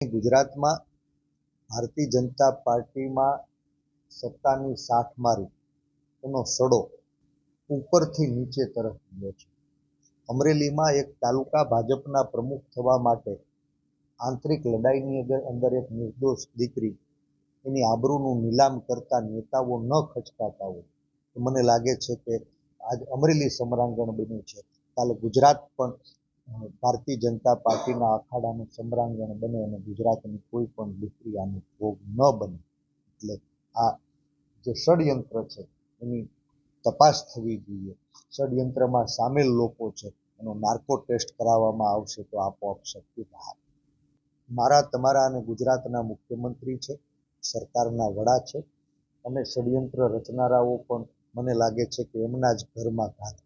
ગુજરાતમાં ભારતીય જનતા પાર્ટીમાં સત્તાની સાઠ મારી એનો સડો ઉપરથી નીચે તરફ ગયો છે. અમરેલીમાં એક તાલુકા ભાજપના પ્રમુખ થવા માટે આંતરિક લડાઈની અંદર એક નિર્દોષ દીકરી એની આબરૂનું નીલામ કરતા નેતાઓ ન ખચકાતા હોય તો મને લાગે છે કે આજ અમરેલી સમરાંગણ બન્યું છે, કાલે ગુજરાત પણ ભારતીય જનતા પાર્ટીના અખાડાનું સમરાંગણ બને અને ગુજરાતની કોઈ પણ દીકરી આનો ભોગ ન બને. એટલે આ જે ષડયંત્ર છે એની તપાસ થવી જોઈએ. ષડયંત્રમાં સામેલ લોકો છે એનો નાર્કો ટેસ્ટ કરાવવામાં આવશે તો આપોઆપ શક્તિ બહાર. મારા તમારા અને ગુજરાતના મુખ્યમંત્રી છે, સરકારના વડા છે અને ષડયંત્ર રચનારાઓ પણ મને લાગે છે કે એમના જ ઘરમાં ઘાત